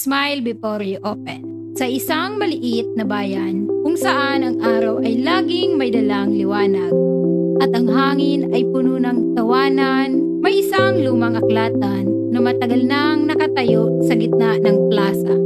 Smile before you open. Sa isang maliit na bayan kung saan ang araw ay laging may dalang liwanag at ang hangin ay puno ng tawanan, may isang lumang aklatan na matagal nang nakatayo sa gitna ng plaza.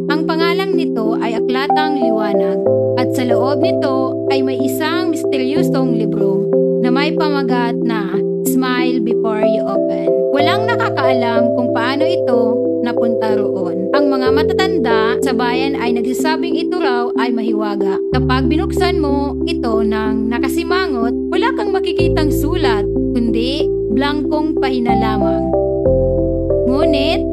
Ang pangalan nito ay Aklatang Liwanag at sa loob nito ay may isang misteryosong libro na may pamagat na Smile Before You Open. Walang nakakaalam kung paano ito napunta roon. Ang mga matatanda sa bayan ay nagsasabing ito raw ay mahiwaga. Kapag binuksan mo ito ng nakasimangot, wala kang makikitang sulat, kundi blankong pahina lamang. Ngunit,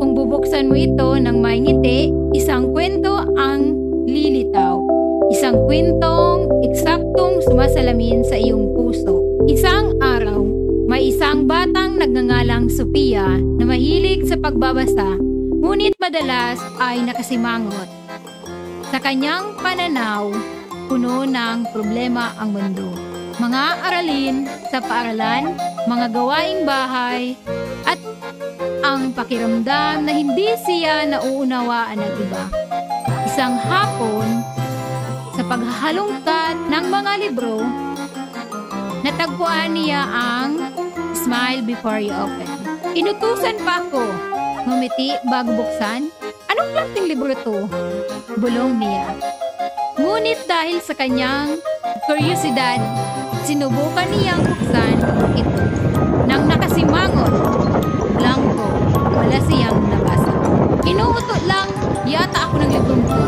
kung bubuksan mo ito ng may ngiti, isang kwento ang lilitaw. Isang kwentong eksaktong sumasalamin sa iyong puso. Isang araw, may isang batang nagngangalang Sophia na mahilig sa pagbabasa, ngunit madalas ay nakasimangot. Sa kanyang pananaw, puno ng problema ang mundo. Mga aralin sa paaralan, mga gawaing bahay, at ang pakiramdam na hindi siya nauunawaan ng iba. Isang hapon, sa paghahalungkat ng mga libro, natagpuan niya ang Smile Before You Open. Inutusan pa ako. Ngumiti bago buksan. Anong klaseng libro to? Bulong niya. Ngunit dahil sa kanyang kuryosidad, sinubukan niyang buksan ito. Nang nakasimangot, blanko, wala siyang nabasa. Inuuto lang yata ako ng librong to.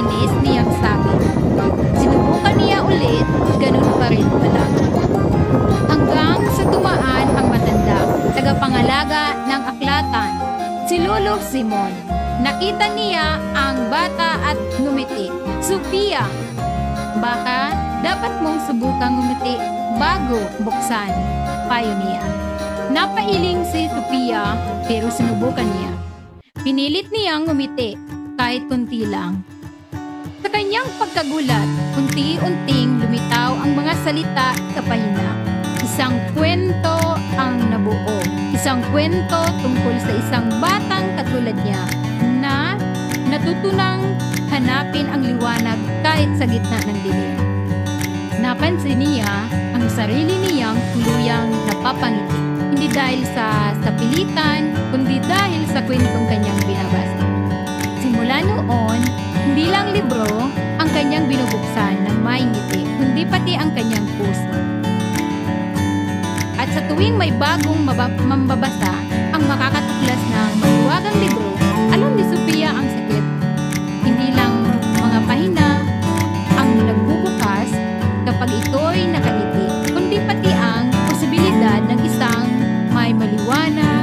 Inis niyang sabi. Sinubukan niya ulit, ganun pa rin pala. Hanggang sa tumaan ang matanda, tagapangalaga ng aklatan, si Lolo Simon. Nakita niya ang bata at ngumiti. Sophia, baka dapat mong subukang ngumiti bago buksan, payo niya. Napailing si Sophia pero sinubukan niya. Pinilit niyang ngumiti kahit kunti lang. Sa kanyang pagkagulat, unti-unting lumitaw ang mga salita sa pahina. Isang kwento ang nabuo. Isang kwento tungkol sa isang batang katulad niya na natutunang hanapin ang liwanag kahit sa gitna ng dilim. Napansin niya ang sarili niyang tuluyang napapangiti. Hindi dahil sa pilitan, kundi dahil sa kwentong kanyang binabasa. Simula noon, hindi lang libro ang kanyang binubuksan ng may ngiti, kundi pati ang kanyang puso. At sa tuwing may bagong mambabasa ang makakatuklas ng mahiwagang libro, alam ni Sophia ang sakit. Hindi lang mga pahina ang nagbubukas kapag ito'y nakangiti, kundi pati ang posibilidad ng isang may maliwanag